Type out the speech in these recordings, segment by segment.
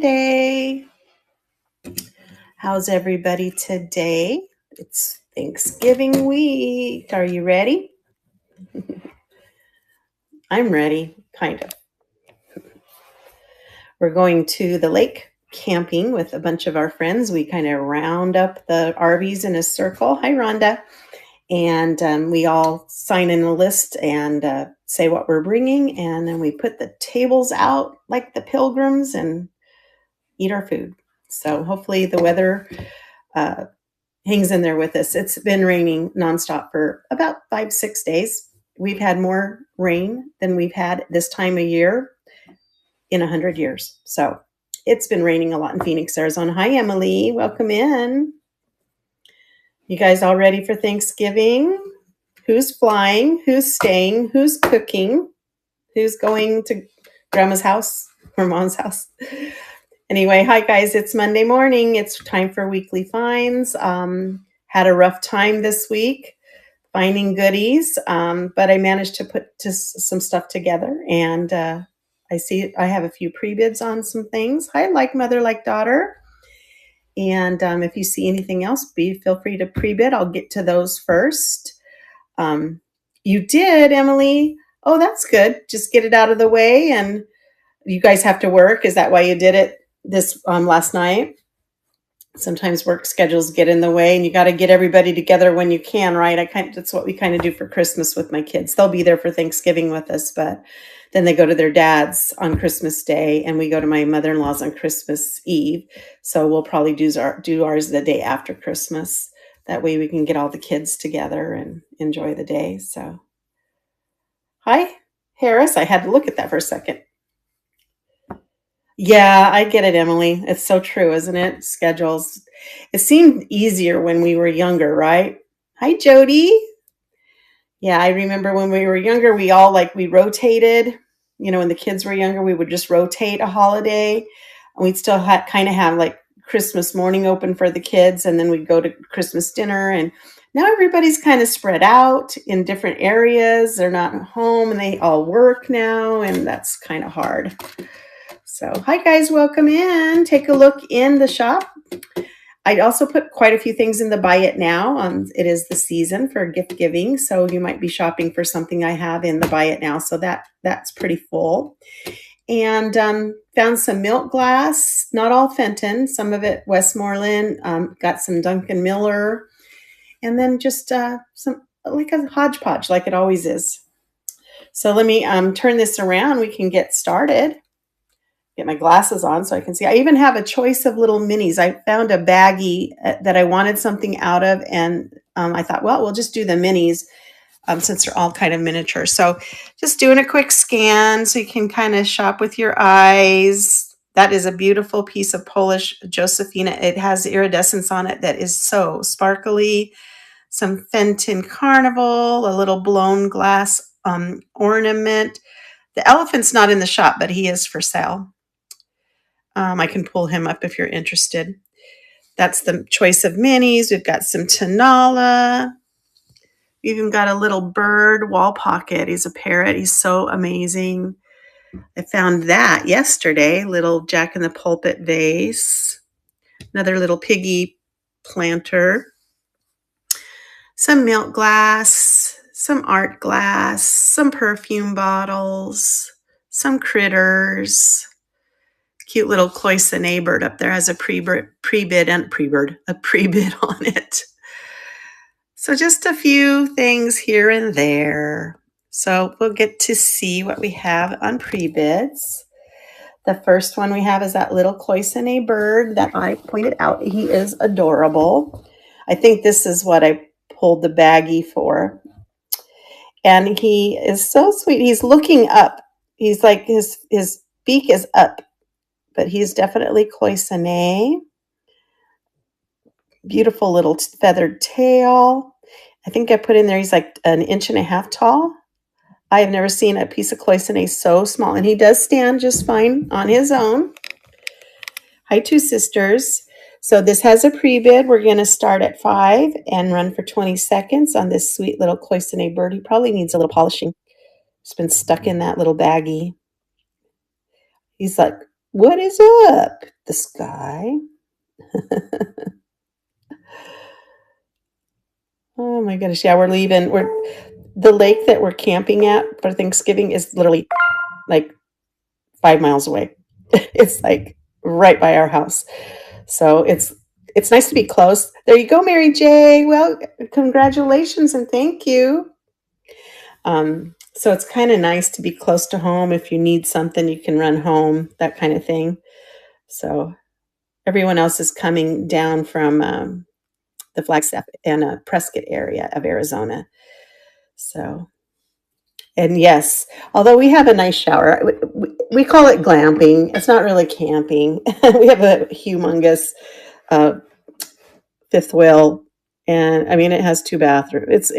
Monday. How's everybody today? It's Thanksgiving week. Are you ready? I'm ready, kind of. We're going to the lake camping with a bunch of our friends. We kind of round up the RVs in a circle. Hi, Rhonda. And we all sign in a list and say what we're bringing. And then we put the tables out like the pilgrims and eat our food. So hopefully the weather hangs in there with us. It's been raining nonstop for about 5-6 days. We've had more rain than we've had this time of year in 100 years. So it's been raining a lot in Phoenix, Arizona. Hi, Emily. Welcome in. You guys all ready for Thanksgiving? Who's flying? Who's staying? Who's cooking? Who's going to grandma's house or mom's house? Anyway, hi guys, it's Monday morning. It's time for weekly finds. Had a rough time this week finding goodies, but I managed to put some stuff together, and I have a few pre-bids on some things. Hi, like mother, like daughter. And if you see anything else, feel free to pre-bid. I'll get to those first. You did, Emily. Oh, that's good. Just get it out of the way, and you guys have to work. Is that why you did it this last night? Sometimes work schedules get in the way, and you got to get everybody together when you can, right? That's what we kind of do for Christmas with my kids. They'll be there for Thanksgiving with us, but then they go to their dad's on Christmas Day, and we go to my mother-in-law's on Christmas Eve. So we'll probably do ours the day after Christmas. That way we can get all the kids together and enjoy the day. So, hi, Harris. I had to look at that for a second. Yeah, I get it, Emily. It's so true, isn't it? Schedules. It seemed easier when we were younger, right? Hi, Jody. Yeah, I remember when we were younger, we rotated. When the kids were younger, we would just rotate a holiday. And we'd still kind of have like Christmas morning open for the kids, and then we'd go to Christmas dinner. And now everybody's kind of spread out in different areas. They're not home, and they all work now, and that's kind of hard. So, hi guys, welcome in. Take a look in the shop. I also put quite a few things in the buy it now. It is the season for gift giving, so you might be shopping for something I have in the buy it now. So that's pretty full. And found some milk glass, not all Fenton, some of it Westmoreland. Got some Duncan Miller, and then just some like a hodgepodge, like it always is. So let me turn this around. We can get started. Get my glasses on so I can see. I even have a choice of little minis. I found a baggie that I wanted something out of, and I thought, well, we'll just do the minis since they're all kind of miniature. So just doing a quick scan so you can kind of shop with your eyes. That is a beautiful piece of Polish Josephina. It has iridescence on it that is so sparkly. Some Fenton Carnival, a little blown glass ornament. The elephant's not in the shop, but he is for sale. I can pull him up if you're interested. That's the choice of minis. We've got some Tonala. We've even got a little bird wall pocket. He's a parrot. He's so amazing. I found that yesterday. Little Jack in the Pulpit vase. Another little piggy planter. Some milk glass. Some art glass. Some perfume bottles. Some critters. Cute little cloisonne bird up there has a pre-bid on it. So just a few things here and there. So we'll get to see what we have on pre-bids. The first one we have is that little cloisonne bird that I pointed out. He is adorable. I think this is what I pulled the baggie for. And he is so sweet. He's looking up. He's like his beak is up. But he's definitely cloisonne. Beautiful little feathered tail. I think I put in there he's like 1.5 inches tall. I have never seen a piece of cloisonne so small. And he does stand just fine on his own. Hi, two sisters. So this has a pre-bid. We're going to start at 5 and run for 20 seconds on this sweet little cloisonne bird. He probably needs a little polishing. It's been stuck in that little baggie. He's like What is up? The sky. Oh my goodness. Yeah, we're leaving. We're the lake that we're camping at for Thanksgiving is literally like 5 miles away. It's like right by our house. So it's nice to be close. There you go, Mary J. Well, congratulations and thank you. So it's kind of nice to be close to home. If you need something, you can run home, that kind of thing. So everyone else is coming down from the Flagstaff and Prescott area of Arizona. So, and yes, although we have a nice shower, we call it glamping. It's not really camping. We have a humongous uh, fifth wheel, and I mean it has 2 bathrooms.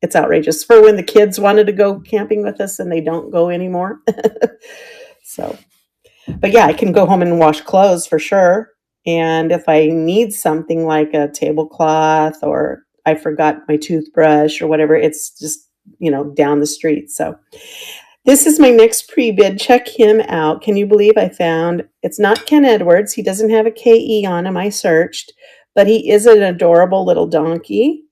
It's outrageous for when the kids wanted to go camping with us and they don't go anymore. So, but yeah, I can go home and wash clothes for sure. And if I need something like a tablecloth or I forgot my toothbrush or whatever, it's just, down the street. So this is my next pre-bid. Check him out. Can you believe I found it's not Ken Edwards. He doesn't have a KE on him. I searched, but he is an adorable little donkey.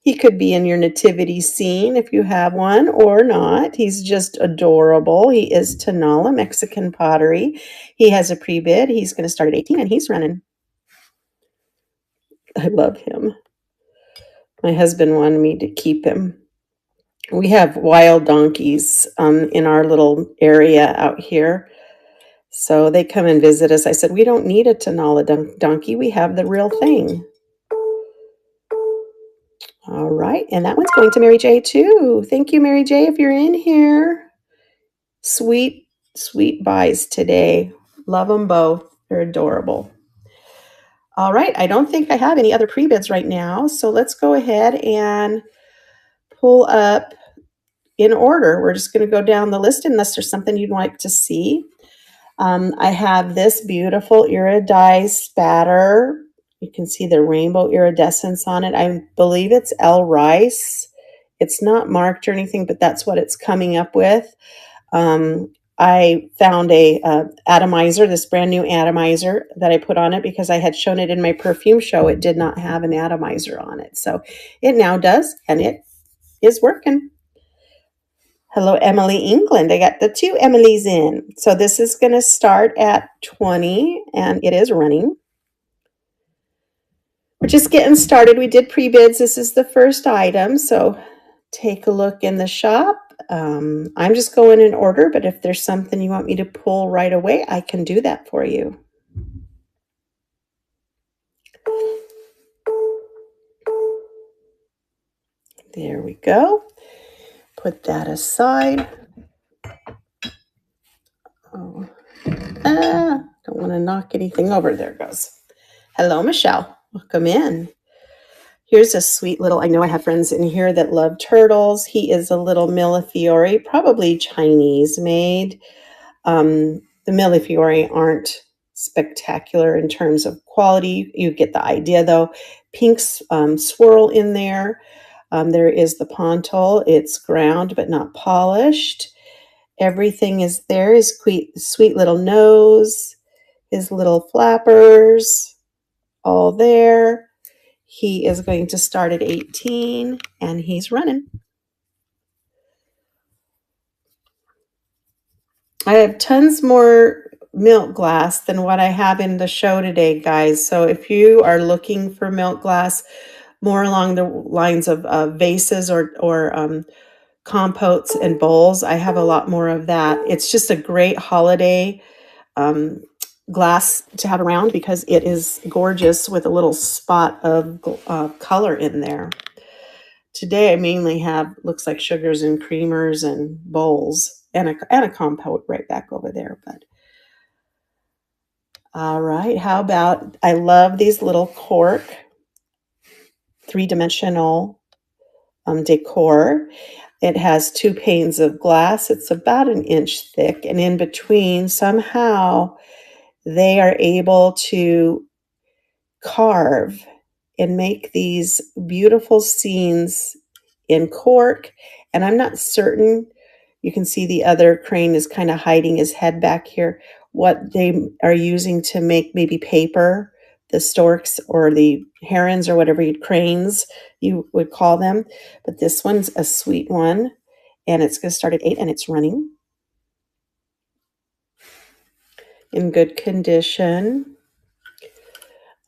He could be in your nativity scene if you have one or not. He's just adorable. He is Tonala, Mexican pottery. He has a pre-bid. He's going to start at 18 and he's running. I love him. My husband wanted me to keep him. We have wild donkeys in our little area out here. So they come and visit us. I said, we don't need a Tonala donkey. We have the real thing. All right. And that one's going to Mary J too. Thank you, Mary J, if you're in here. Sweet, sweet buys today. Love them both. They're adorable. All right. I don't think I have any other pre-bids right now. So let's go ahead and pull up in order. We're just going to go down the list unless there's something you'd like to see. I have this beautiful iridized spatter. You can see the rainbow iridescence on it. I believe it's L Rice. It's not marked or anything, but that's what it's coming up with. I found a atomizer, this brand new atomizer that I put on it because I had shown it in my perfume show. It did not have an atomizer on it. So it now does, and it is working. Hello, Emily England. I got the 2 Emilys in. So this is going to start at 20 and it is running. We're just getting started. We did pre-bids. This is the first item. So take a look in the shop. I'm just going in order, but if there's something you want me to pull right away, I can do that for you. There we go. Put that aside. Oh, don't want to knock anything over. There it goes. Hello, Michelle. Welcome in. Here's a sweet little, I know I have friends in here that love turtles. He is a little Millefiori, probably Chinese made. The Millefiori aren't spectacular in terms of quality. You get the idea though. Pink swirl in there. There is the pontal. It's ground but not polished. Everything is there. His sweet little nose, his little flappers, all there. He is going to start at 18 and he's running. I have tons more milk glass than what I have in the show today, guys. So if you are looking for milk glass more along the lines of vases or compotes and bowls, I have a lot more of that. It's just a great holiday glass to have around because it is gorgeous with a little spot of color in there. Today I mainly have, looks like sugars and creamers and bowls and a compote right back over there. But all right, how about, I love these little cork 3-dimensional decor. It has 2 panes of glass. It's about 1 inch thick, and in between somehow they are able to carve and make these beautiful scenes in cork. And I'm not certain You can see the other crane is kind of hiding his head back here. What they are using to make maybe paper, the storks or the herons or whatever cranes you would call them. But this one's a sweet one, and it's going to start at 8, and it's running in good condition,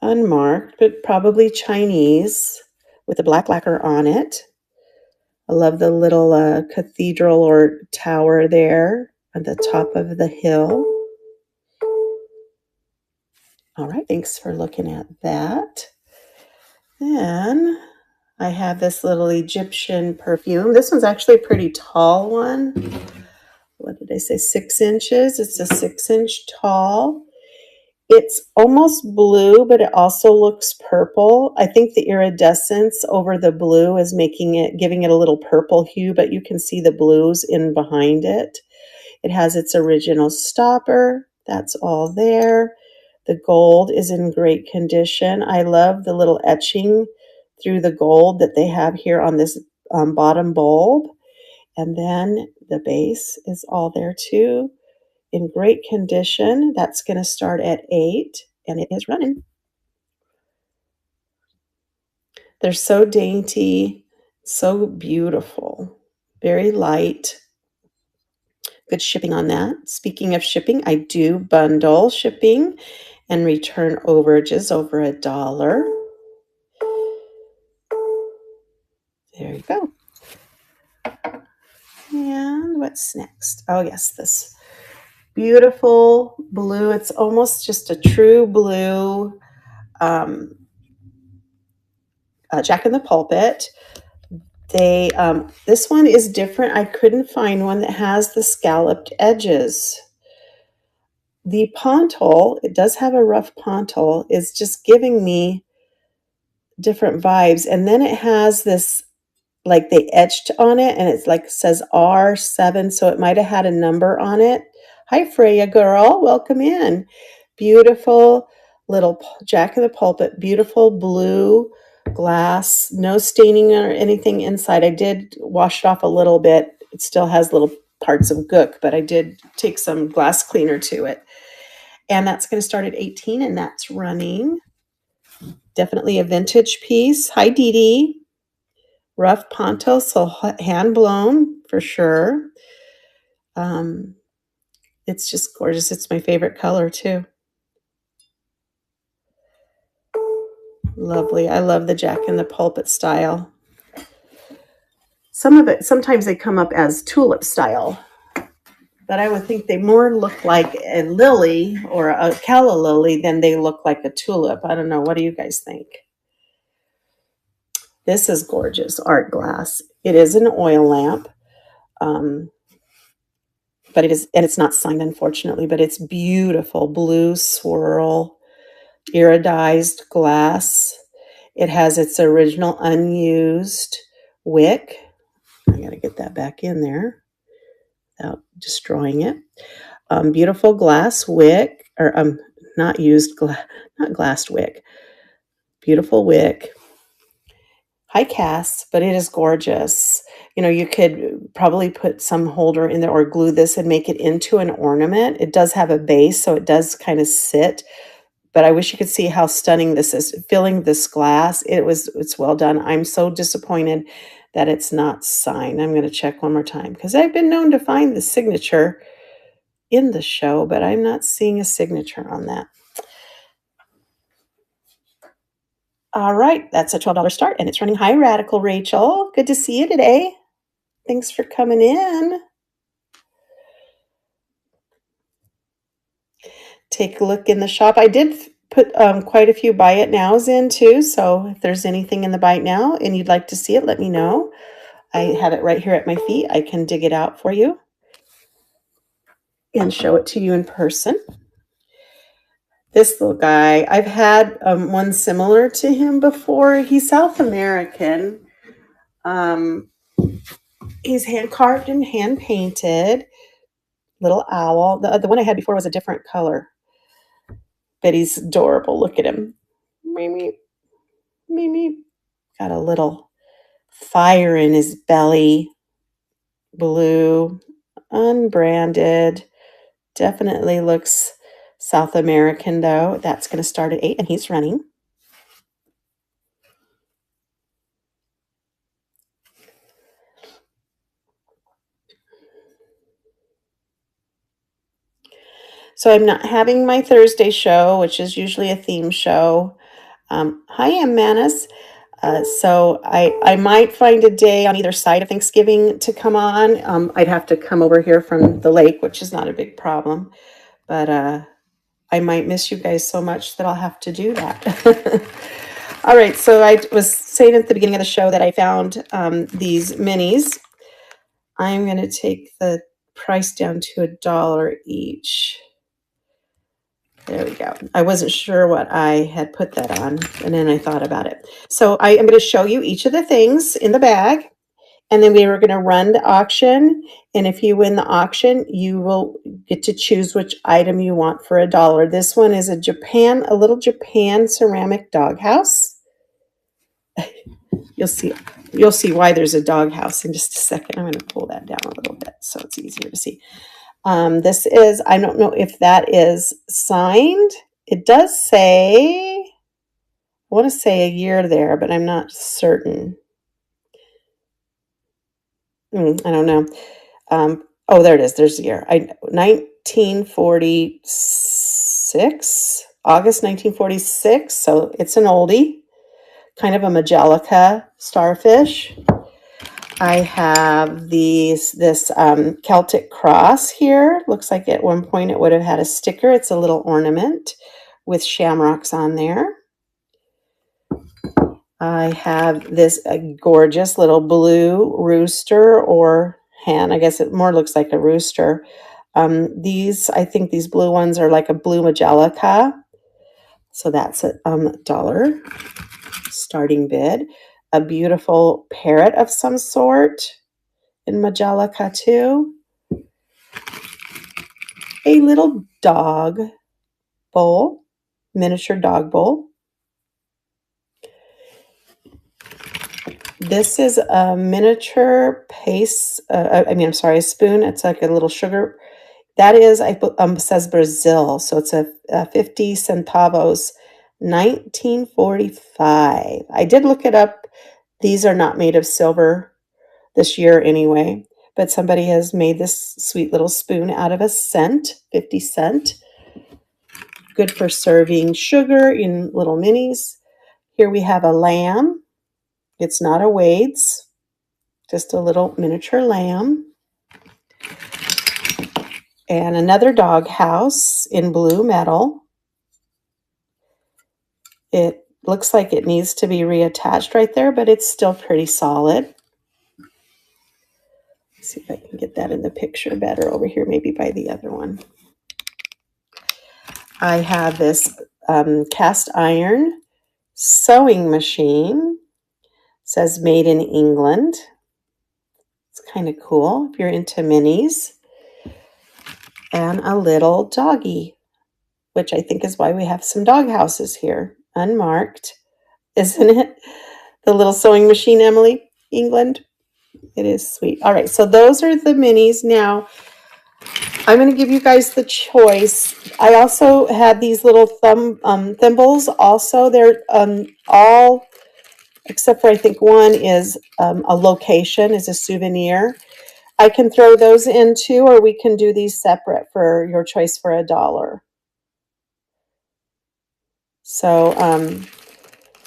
unmarked, but probably Chinese with a black lacquer on it. I love the little cathedral or tower there at the top of the hill. All right, thanks for looking at that. Then I have this little Egyptian perfume. This one's actually a pretty tall one. What did I say? 6 inches. It's a 6-inch tall. It's almost blue, but it also looks purple. I think the iridescence over the blue is giving it a little purple hue, but you can see the blues in behind it. It has its original stopper. That's all there. The gold is in great condition. I love the little etching through the gold that they have here on this bottom bulb. And then the base is all there too, in great condition. That's going to start at 8, and it is running. They're so dainty, so beautiful, very light. Good shipping on that. Speaking of shipping, I do bundle shipping and return overages over $1. There you go. And what's next? Oh, yes, this beautiful blue. It's almost just a true blue Jack in the Pulpit. This one is different. I couldn't find one that has the scalloped edges. The pontil, it does have a rough pontil, is just giving me different vibes. And then it has this, like they etched on it, and it's like says R7, so it might have had a number on it. Hi, Freya girl, welcome in. Beautiful little Jack in the Pulpit, beautiful blue glass, no staining or anything inside. I did wash it off a little bit. It still has little parts of gook, but I did take some glass cleaner to it. And that's going to start at 18, and that's running. Definitely a vintage piece. Hi, Dee Dee. Rough ponto, so hand blown for sure. It's just gorgeous. It's my favorite color too. Lovely. I love the Jack in the Pulpit style. Some of it, sometimes they come up as tulip style, but I would think they more look like a lily or a calla lily than they look like a tulip. I don't know. What do you guys think? This is gorgeous art glass. It is an oil lamp, but it's not signed, unfortunately, but it's beautiful blue swirl, iridized glass. It has its original unused wick. I got to get that back in there without destroying it. Beautiful glass wick, or not used glass, not glassed wick. Beautiful wick. Hi, Cass, but it is gorgeous. You know, you could probably put some holder in there or glue this and make it into an ornament. It does have a base, so it does kind of sit. But I wish you could see how stunning this is. Filling this glass, it's well done. I'm so disappointed that it's not signed. I'm going to check one more time because I've been known to find the signature in the show, but I'm not seeing a signature on that. All right, that's a $12 start, and it's running. Hi, Radical Rachel. Good to see you today. Thanks for coming in. Take a look in the shop. I did put quite a few buy it nows in too, so if there's anything in the buy it now and you'd like to see it, let me know. I have it right here at my feet. I can dig it out for you and show it to you in person. This little guy, I've had one similar to him before. He's South American. He's hand carved and hand painted. Little owl. The one I had before was a different color, but he's adorable. Look at him. Mimi. Got a little fire in his belly. Blue. unbranded. Definitely looks South American though. That's going to start at 8 and he's running. So I'm not having my Thursday show, which is usually a theme show. Hi, I'm Manis. So I might find a day on either side of Thanksgiving to come on. I'd have to come over here from the lake, which is not a big problem. But I might miss you guys so much that I'll have to do that. All right, so I was saying at the beginning of the show that I found these minis. I'm going to take the price down to $1 each. There we go. I wasn't sure what I had put that on, and then I thought about it. So I am going to show you each of the things in the bag, and then we are going to run the auction. And if you win the auction, you will get to choose which item you want for $1. This one is a little Japan ceramic doghouse. You'll see why there's a doghouse in just a second. I'm going to pull that down a little bit so it's easier to see. This is, I don't know if that is signed. It does say, I want to say a year there, but I'm not certain. I don't know. Oh, there it is. There's the year. 1946, August 1946. So it's an oldie, kind of a Magelica starfish. I have this Celtic cross here. Looks like at one point it would have had a sticker. It's a little ornament with shamrocks on there. I have this gorgeous little blue rooster or hen. I guess it more looks like a rooster. I think these blue ones are like a blue Magelica. So that's $1 starting bid. A beautiful parrot of some sort in Magelica too. A little dog bowl, miniature dog bowl. This is a miniature a spoon. It's like a little sugar. That is, says Brazil. So it's a 50 centavos, 1945. I did look it up. These are not made of silver this year anyway, but somebody has made this sweet little spoon out of a cent, 50 cent. Good for serving sugar in little minis. Here we have a lamb. It's not a Wade's, just a little miniature lamb. And another dog house in blue metal. It looks like it needs to be reattached right there, but it's still pretty solid. Let's see if I can get that in the picture better over here, maybe by the other one. I have this cast iron sewing machine. It says made in England. It's kind of cool if you're into minis. And a little doggy, which I think is why we have some dog houses here, unmarked. Isn't it? The little sewing machine, Emily, England. It is sweet. All right, so those are the minis. Now, I'm going to give you guys the choice. I also had these little thimbles. Also, they're all, except for I think one is a location, is a souvenir. I can throw those in too, or we can do these separate for your choice for $1. So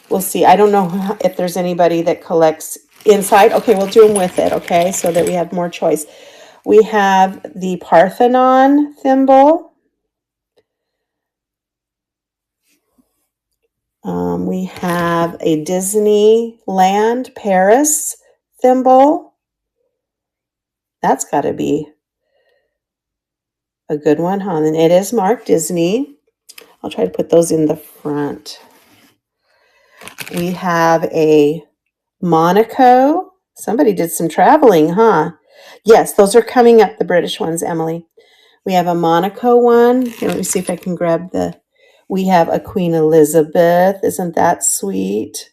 we'll see. I don't know if there's anybody that collects inside. Okay, we'll do them with it, okay, so that we have more choice. We have the Parthenon thimble. We have a Disneyland Paris thimble. That's got to be a good one, huh? And it is marked Disney. I'll try to put those in the front. We have a Monaco. Somebody did some traveling, huh? Yes, those are coming up, the British ones, Emily. We have a Monaco one. Here, let me see if I can grab we have a Queen Elizabeth. Isn't that sweet?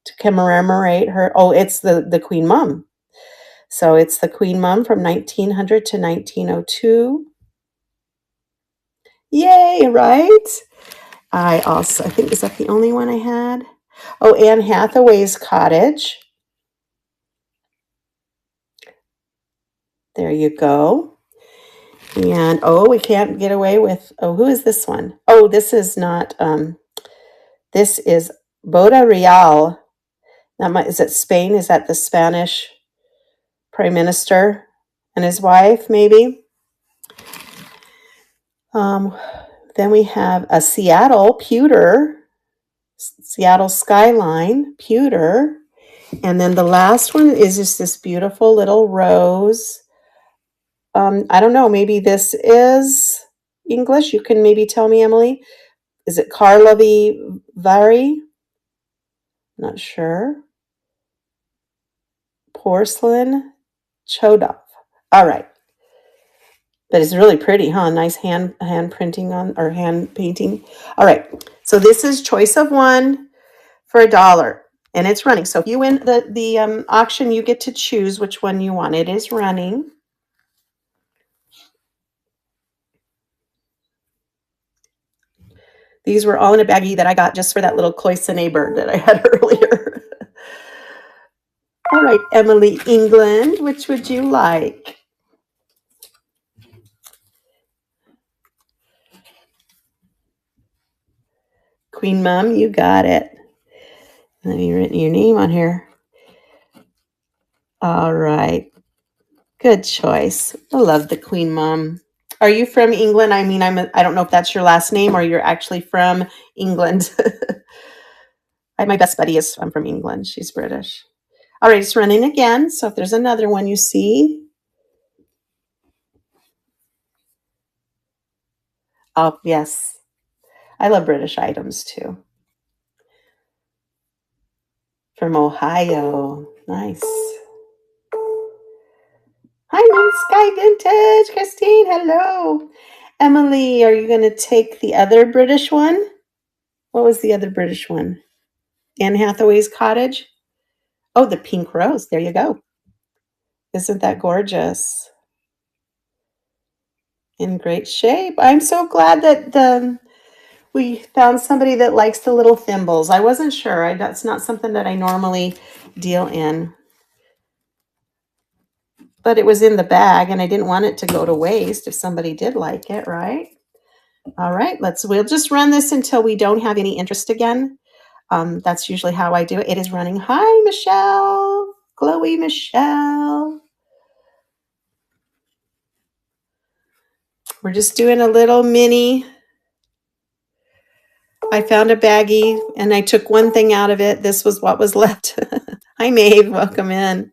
To commemorate her. Oh, it's the Queen Mum. So it's the Queen Mum from 1900 to 1902. Yay, right? I think, is that the only one I had? Oh, Anne Hathaway's Cottage. There you go. And oh, we can't get away with, oh, who is this one? Oh, this is not, this is Boda Real. Is it Spain? Is that the Spanish Prime Minister and his wife, maybe? Then we have a Seattle pewter, Seattle skyline pewter. And then the last one is just this beautiful little rose. I don't know, maybe this is English. You can maybe tell me, Emily. Is it Karlovy Vary? Not sure. Porcelain Chodov. All right. But it's really pretty, huh? Nice hand printing on, or hand painting. All right. So this is choice of one for $1, and it's running. So if you win the auction, you get to choose which one you want. It is running. These were all in a baggie that I got just for that little cloisonne bird that I had earlier. All right, Emily England, which would you like? Queen Mum, you got it. Let me write your name on here. All right. Good choice. I love the Queen Mum. Are you from England? I mean, I don't know if that's your last name or you're actually from England. My best buddy is from England. She's British. All right, it's running again. So if there's another one you see. Oh, yes. I love British items too. From Ohio. Nice. Hi, Moon Sky Vintage. Christine, hello. Emily, are you going to take the other British one? What was the other British one? Anne Hathaway's Cottage? Oh, the pink rose. There you go. Isn't that gorgeous? In great shape. I'm so glad that we found somebody that likes the little thimbles. I wasn't sure. That's not something that I normally deal in. But it was in the bag, and I didn't want it to go to waste if somebody did like it, right? All right, we'll just run this until we don't have any interest again. That's usually how I do it. It is running. Hi, Michelle. Chloe Michelle. We're just doing a little mini. I found a baggie, and I took one thing out of it. This was what was left. Hi, Maeve. Welcome in.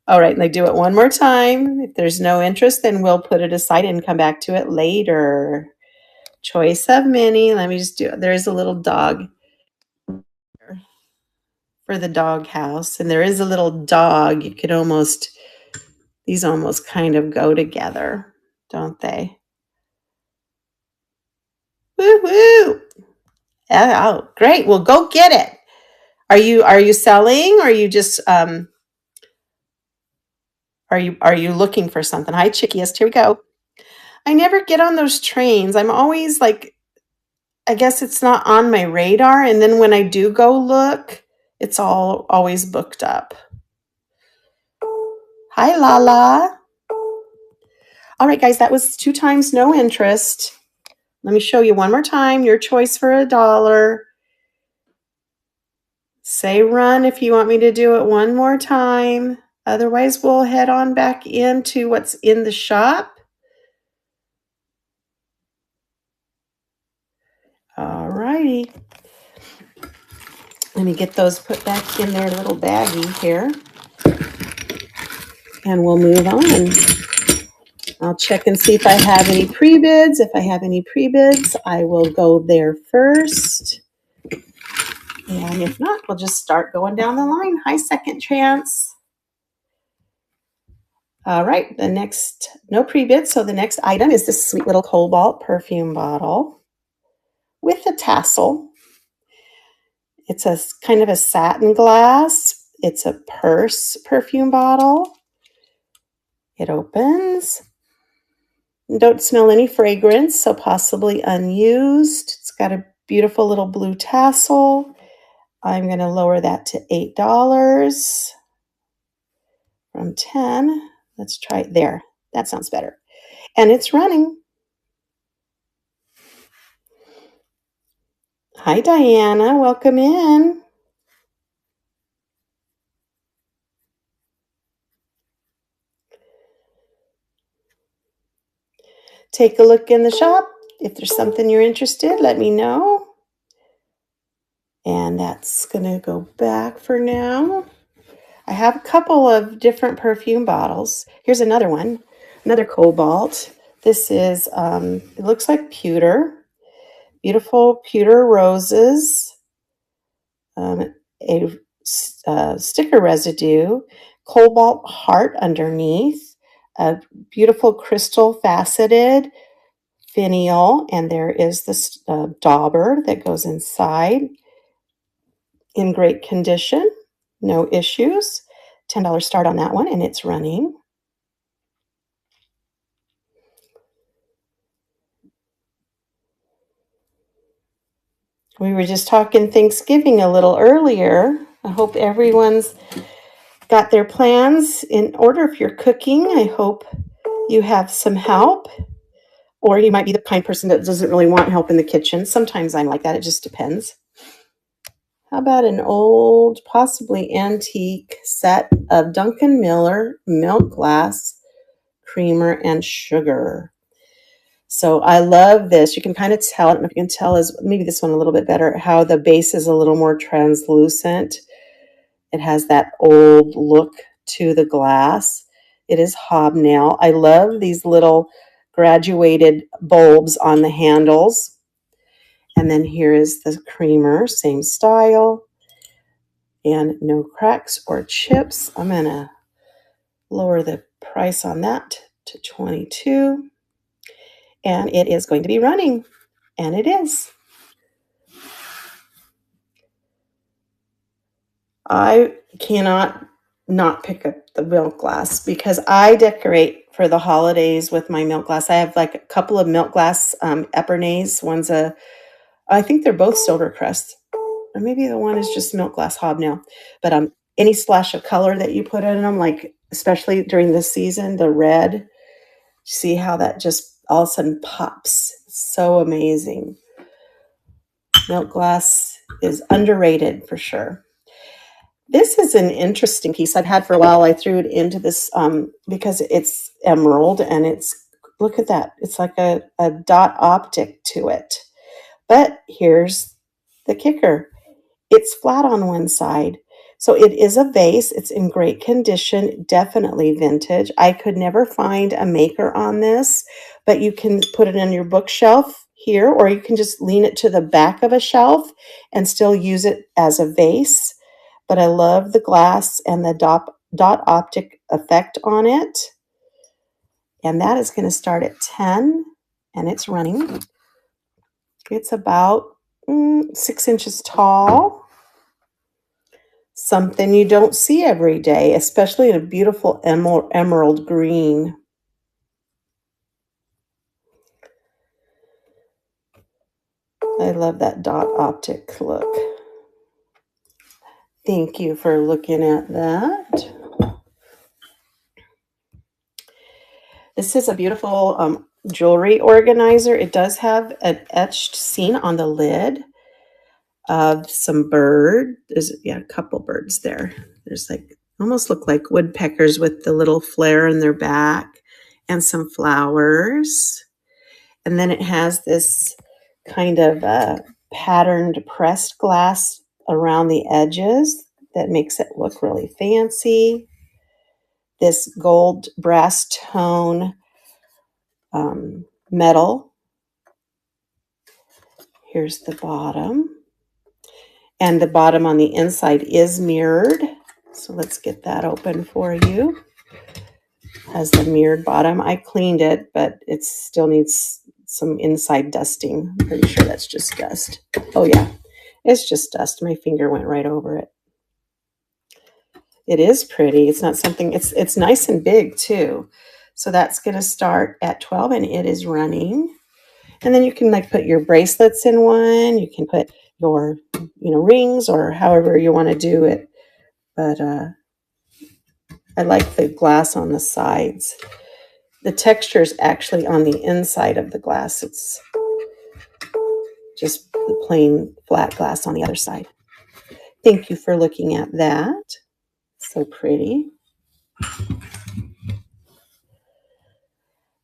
All right, and I do it one more time. If there's no interest, then we'll put it aside and come back to it later. Choice of mini. Let me just do it. There is a little dog for the dog house, and there is a little dog. You could almost, these almost kind of go together, don't they? Woo-hoo! Oh, great. Well, go get it. Are you selling, or are you just are you looking for something? Hi, Chickiest. Here we go. I never get on those trains. I'm always like, I guess it's not on my radar, and then when I do go look, it's always booked up. Hi, Lala. All right, guys, that was 2 times no interest. Let me show you one more time. Your choice for $1. Say run if you want me to do it one more time. Otherwise, we'll head on back into what's in the shop. All righty. Let me get those put back in their little baggie here. And we'll move on. I'll check and see if I have any pre-bids. If I have any pre-bids, I will go there first. And if not, we'll just start going down the line. Hi, Second Chance. All right, the next, no pre-bid. So the next item is this sweet little Cobalt perfume bottle with a tassel. It's a kind of a satin glass. It's a purse perfume bottle. It opens. Don't smell any fragrance, so possibly unused. It's got a beautiful little blue tassel. I'm going to lower that to $8 from 10. Let's try it there. That sounds better. And it's running. Hi, Diana. Welcome in. Take a look in the shop. If there's something you're interested, let me know. And that's going to go back for now. I have a couple of different perfume bottles. Here's another one, another cobalt. This is, it looks like pewter. Beautiful pewter roses. A sticker residue. Cobalt heart underneath. A beautiful crystal faceted finial. And there is this dauber that goes inside. In great condition. No issues. $10 start on that one, and it's running. We were just talking Thanksgiving a little earlier. I hope everyone's got their plans in order. If you're cooking, I hope you have some help. Or you might be the kind of person that doesn't really want help in the kitchen. Sometimes I'm like that. It just depends. How about an old, possibly antique set of Duncan Miller milk glass creamer and sugar? So I love this. You can kind of tell, I don't know if you can tell, is maybe this one a little bit better, how the base is a little more translucent. It has that old look to the glass. It is hobnail. I love these little graduated bulbs on the handles. And then here is the creamer, same style. And no cracks or chips. I'm going to lower the price on that to $22. And it is going to be running. And it is. I cannot not pick up the milk glass because I decorate for the holidays with my milk glass. I have like a couple of milk glass Epernay's. One's I think they're both Silvercrest. Or maybe the one is just milk glass hobnail. But any splash of color that you put in them, like especially during this season, the red, see how that just all of a sudden pops. So amazing. Milk glass is underrated for sure. This is an interesting piece I've had for a while. I threw it into this because it's emerald and it's, look at that. It's like a dot optic to it. But here's the kicker. It's flat on one side. So it is a vase. It's in great condition, definitely vintage. I could never find a maker on this, but you can put it on your bookshelf here, or you can just lean it to the back of a shelf and still use it as a vase. But I love the glass and the dot optic effect on it. And that is going to start at 10 and it's running. It's about 6 inches tall. Something you don't see every day, especially in a beautiful emerald green. I love that dot optic look. Thank you for looking at that. This is a beautiful jewelry organizer. It does have an etched scene on the lid of some bird. There's a couple birds there. There's like almost look like woodpeckers with the little flare in their back and some flowers. And then it has this kind of patterned pressed glass around the edges that makes it look really fancy. This gold brass tone metal. Here's the bottom. And the bottom on the inside is mirrored. So let's get that open for you. Has the mirrored bottom. I cleaned it, but it still needs some inside dusting. I'm pretty sure that's just dust. Oh yeah, it's just dust. My finger went right over it. It is pretty. It's not something, it's nice and big too. So that's going to start at 12 and it is running. And then you can like put your bracelets in one. You can put your, rings or however you want to do it. But I like the glass on the sides. The texture is actually on the inside of the glass. It's just the plain flat glass on the other side. Thank you for looking at that. So pretty.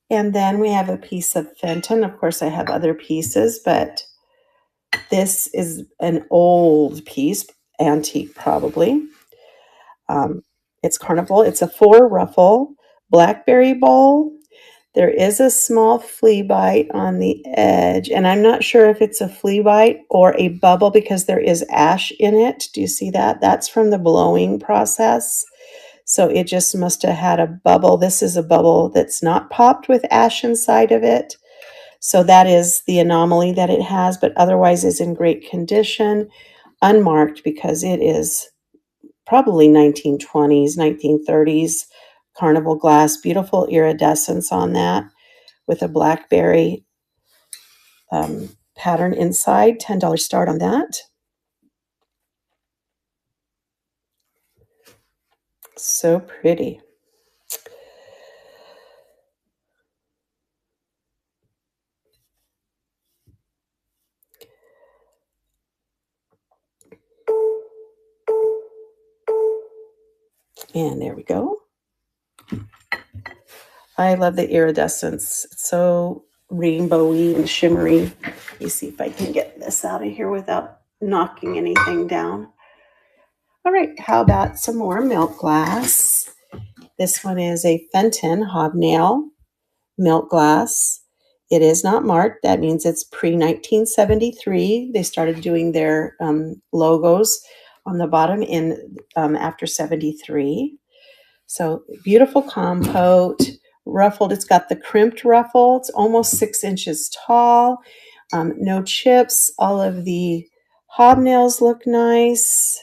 And then we have a piece of Fenton. Of course, I have other pieces, but this is an old piece, antique probably. It's Carnival. It's a 4-ruffle blackberry bowl. There is a small flea bite on the edge, and I'm not sure if it's a flea bite or a bubble because there is ash in it. Do you see that? That's from the blowing process. So it just must have had a bubble. This is a bubble that's not popped with ash inside of it. So that is the anomaly that it has, but otherwise is in great condition, unmarked because it is probably 1920s, 1930s carnival glass, beautiful iridescence on that with a blackberry pattern inside, $10 start on that. So pretty. And there we go. I love the iridescence. It's so rainbowy and shimmery. Let me see if I can get this out of here without knocking anything down. All right, how about some more milk glass? This one is a Fenton hobnail milk glass. It is not marked. That means it's pre-1973. They started doing their logos on the bottom in after 73. So beautiful compote, ruffled. It's got the crimped ruffle. It's almost 6 inches tall. No chips. All of the hobnails look nice.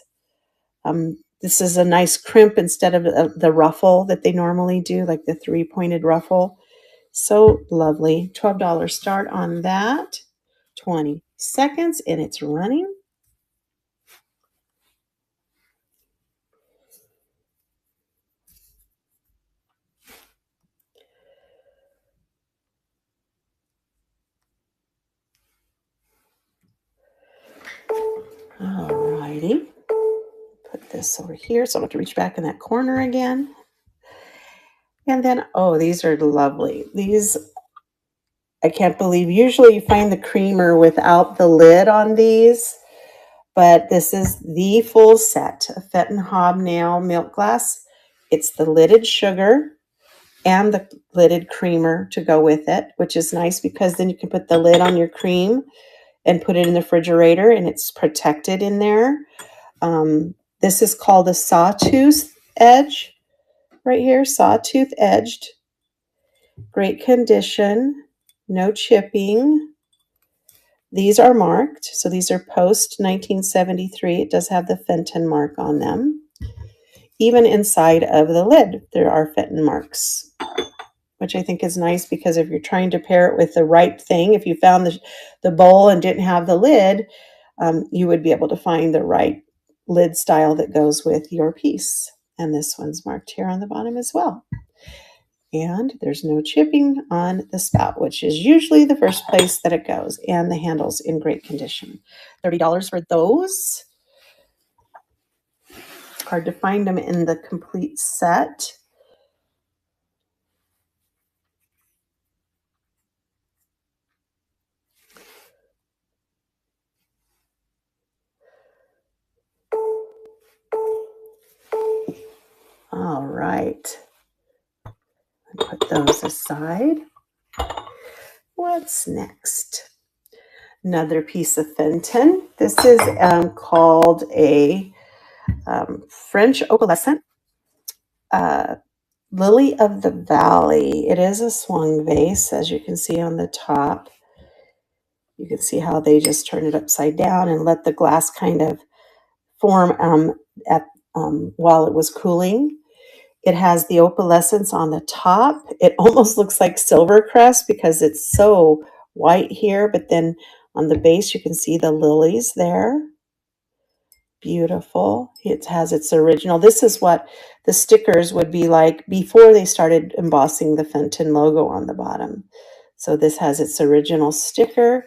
This is a nice crimp instead of the ruffle that they normally do, like the 3-pointed ruffle. So lovely. $12 start on that. 20 seconds and it's running. All righty. Put this over here so I don't have to reach back in that corner again. And then, oh, these are lovely. These, I can't believe, usually you find the creamer without the lid on these, but this is the full set of Fenton hobnail milk glass. It's the lidded sugar and the lidded creamer to go with it, which is nice because then you can put the lid on your cream and put it in the refrigerator and it's protected in there. This is called a sawtooth edge right here, sawtooth edged. Great condition, no chipping. These are marked, so these are post 1973. It does have the Fenton mark on them. Even inside of the lid, there are Fenton marks, which I think is nice because if you're trying to pair it with the right thing, if you found the bowl and didn't have the lid, you would be able to find the right lid style that goes with your piece. And this one's marked here on the bottom as well. And there's no chipping on the spout, which is usually the first place that it goes. And the handle's in great condition. $30 for those. Hard to find them in the complete set. All right. Put those aside. What's next? Another piece of Fenton. This is called a French opalescent lily of the valley. It is a swung vase, as you can see on the top. You can see how they just turn it upside down and let the glass kind of form while it was cooling. It has the opalescence on the top. It almost looks like silvercrest because it's so white here, but then on the base you can see the lilies there. Beautiful. It has its original. This is what the stickers would be like before they started embossing the Fenton logo on the bottom. So this has its original sticker.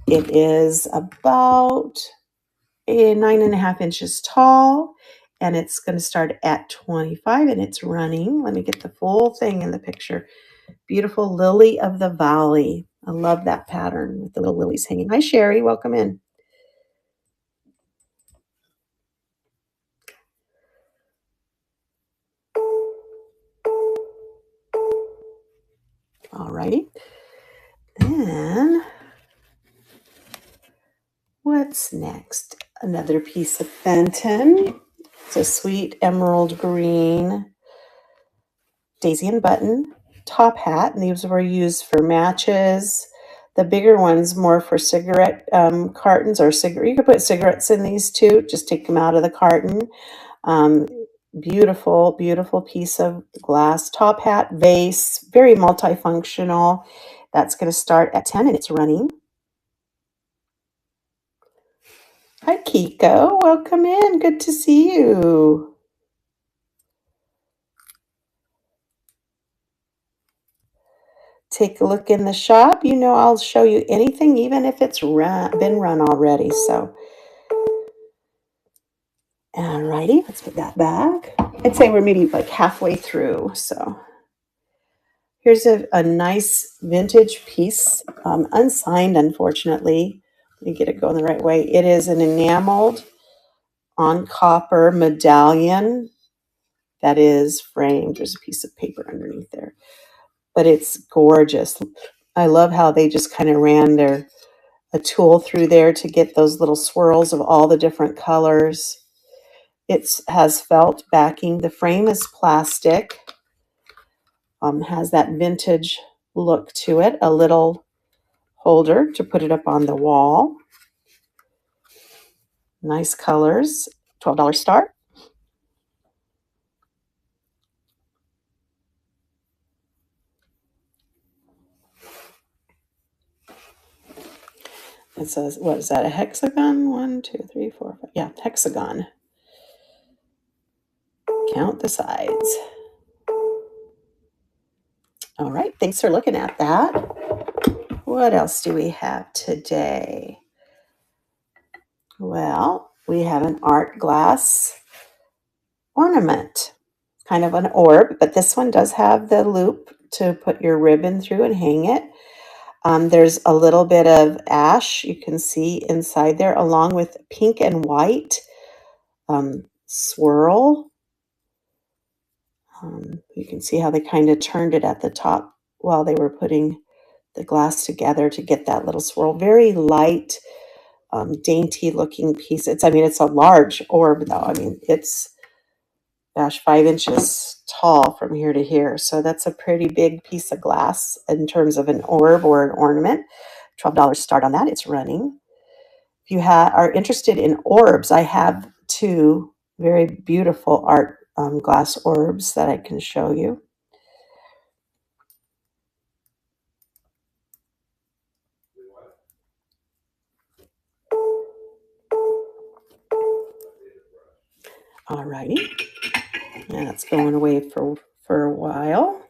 It is about 9.5 inches tall, and it's going to start at 25, and it's running. Let me get the full thing in the picture. Beautiful lily of the valley. I love that pattern with the little lilies hanging. Hi, Sherry. Welcome in. All righty. Then what's next? Another piece of Fenton. It's a sweet emerald green daisy and button top hat, and these were used for matches. The bigger ones more for cigarette cartons or cigarette. You could put cigarettes in these too. Just take them out of the carton. Um, Beautiful, beautiful piece of glass top hat vase. Very multifunctional. That's going to start at 10, and it's running. Hi, Kiko. Welcome in. Good to see you. Take a look in the shop. You know I'll show you anything, even if it's been run already. So, alrighty, let's put that back. I'd say we're maybe like halfway through. So, here's a nice vintage piece, unsigned, unfortunately. Let me get it going the right way. It is an enameled on copper medallion that is framed. There's a piece of paper underneath there, but it's gorgeous. I love how they just kind of ran a tool through there to get those little swirls of all the different colors. It has felt backing. The frame is plastic. Has that vintage look to it. A little holder to put it up on the wall. Nice colors. $12 start. It says, what is that, a hexagon? 1, 2, 3, 4, 5. Yeah, hexagon. Count the sides. All right, thanks for looking at that. What else do we have today? Well, we have an art glass ornament, kind of an orb, but this one does have the loop to put your ribbon through and hang it. There's a little bit of ash you can see inside there, along with pink and white swirl. You can see how they kind of turned it at the top while they were putting the glass together to get that little swirl. Very light, dainty looking piece. It's a large orb though. I mean, it's, gosh, 5 inches tall from here to here. So that's a pretty big piece of glass in terms of an orb or an ornament. $12 start on that. It's running. If you are interested in orbs, I have two very beautiful art glass orbs that I can show you. Alrighty, and that's going away for a while,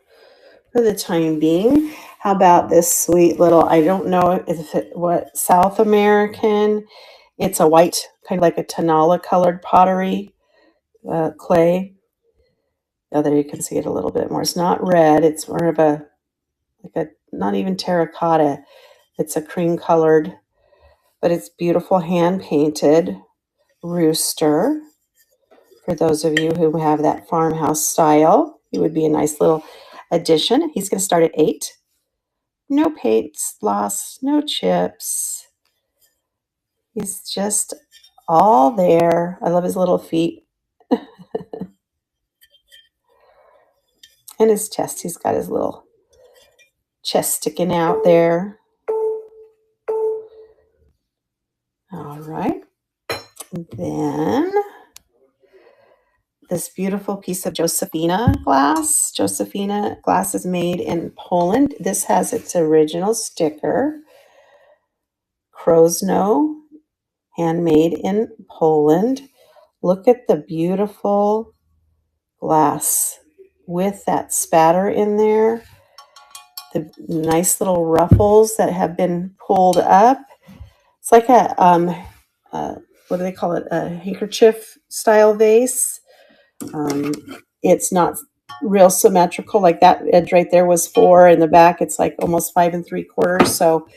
for the time being. How about this sweet little, I don't know if what, South American. It's a white, kind of like a Tonala colored pottery clay. Oh, there you can see it a little bit more. It's not red. It's more of not even terracotta. It's a cream colored, but it's beautiful hand painted rooster. For those of you who have that farmhouse style, it would be a nice little addition. He's going to start at 8. No paint loss, no chips. He's just all there. I love his little feet and his chest. He's got his little chest sticking out there. All right. Then this beautiful piece of Josephina glass. Josephina glass is made in Poland. This has its original sticker. Krosno, handmade in Poland. Look at the beautiful glass with that spatter in there. The nice little ruffles that have been pulled up. It's like what do they call it? A handkerchief style vase. Um, it's not real symmetrical. Like that edge right there was 4. In the back, it's like almost 5 3/4. So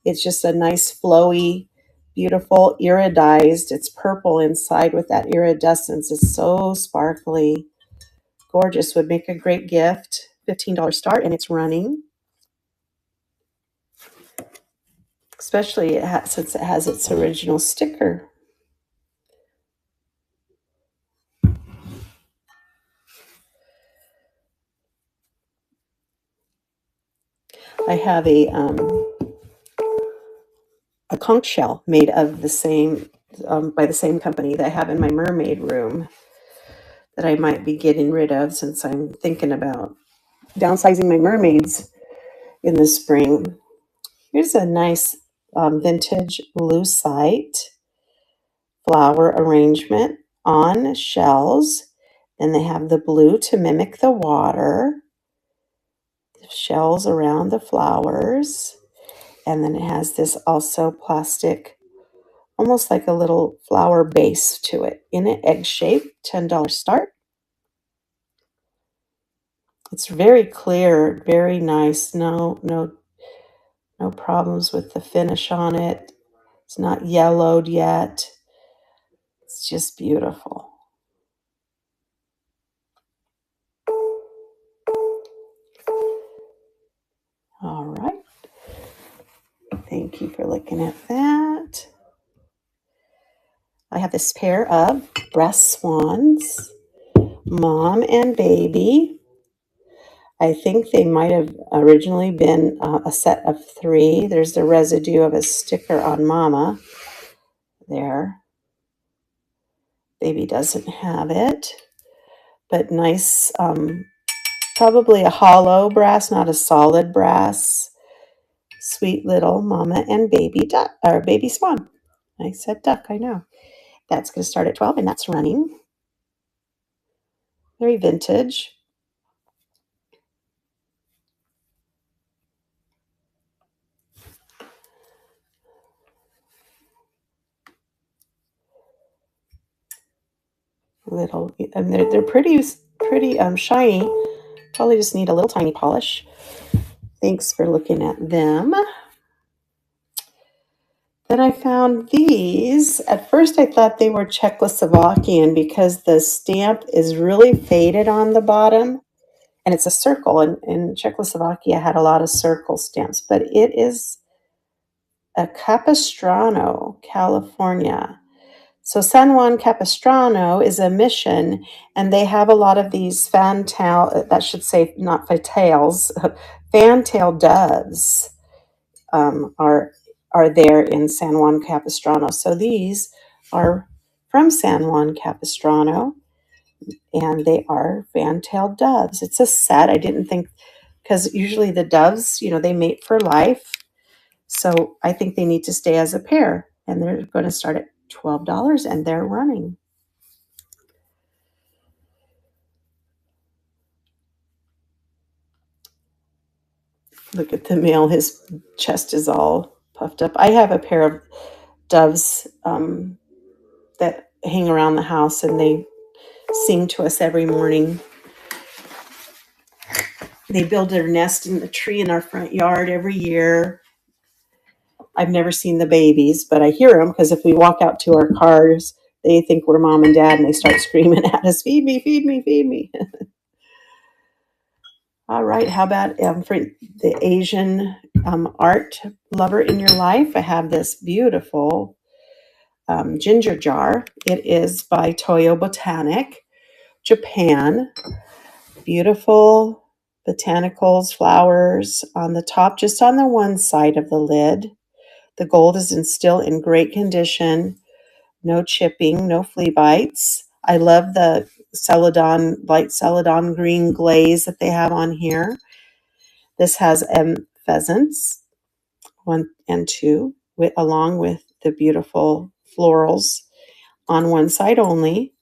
it's just a nice flowy, beautiful iridized. It's purple inside with that iridescence. It's so sparkly, gorgeous. Would make a great gift. $15 start, and it's running. Especially since it has its original sticker. I have a conch shell made of the same by the same company that I have in my mermaid room that I might be getting rid of since I'm thinking about downsizing my mermaids in the spring. Here's a nice vintage lucite flower arrangement on shells. And they have the blue to mimic the water, the shells around the flowers. And then it has this also plastic, almost like a little flower base to it in an egg shape. $10 start. It's very clear, very nice. No problems with the finish on it. It's not yellowed yet. It's just beautiful. All right. Thank you for looking at that. I have this pair of brass swans, mom and baby. I think they might have originally been a set of 3. There's the residue of a sticker on mama there. Baby doesn't have it, but nice, probably a hollow brass, not a solid brass. Sweet little mama and baby duck, or baby swan. I said duck, I know. That's going to start at 12, and that's running. Very vintage. Little, and they're pretty shiny. Probably just need a little tiny polish. Thanks for looking at them. Then I found these. At first I thought they were Czechoslovakian because the stamp is really faded on the bottom, and it's a circle, and Czechoslovakia had a lot of circle stamps, but it is a Capistrano, California. So San Juan Capistrano is a mission, and they have a lot of these fantail, that should say not fantails, fantail doves are there in San Juan Capistrano. So these are from San Juan Capistrano, and they are fantail doves. It's a set. I didn't think, because usually the doves, they mate for life. So I think they need to stay as a pair, and they're going to start at $12, and they're running. Look at the male. His chest is all puffed up. I have a pair of doves that hang around the house, and they sing to us every morning. They build their nest in the tree in our front yard every year. I've never seen the babies, but I hear them because if we walk out to our cars, they think we're mom and dad, and they start screaming at us, feed me, feed me, feed me. All right, how about for the Asian art lover in your life? I have this beautiful ginger jar. It is by Toyo Botanic, Japan. Beautiful botanicals, flowers on the top, just on the one side of the lid. The gold is still in great condition. No chipping, no flea bites. I love the celadon, light celadon green glaze that they have on here. This has pheasants, 1 and 2, along with the beautiful florals on one side only.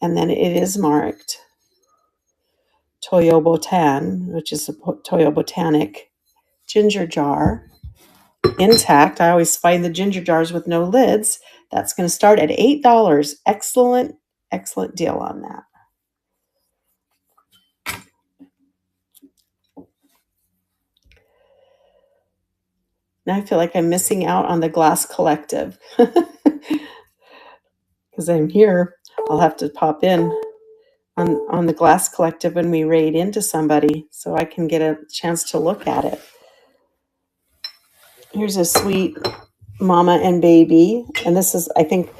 And then it is marked Toyo Botan, which is a Toyo Botanic ginger jar, intact. I always find the ginger jars with no lids. That's going to start at $8. Excellent, excellent deal on that. Now I feel like I'm missing out on the Glass Collective. Because I'm here, I'll have to pop in on the Glass Collective when we raid into somebody so I can get a chance to look at it. Here's a sweet mama and baby. And this is, I think,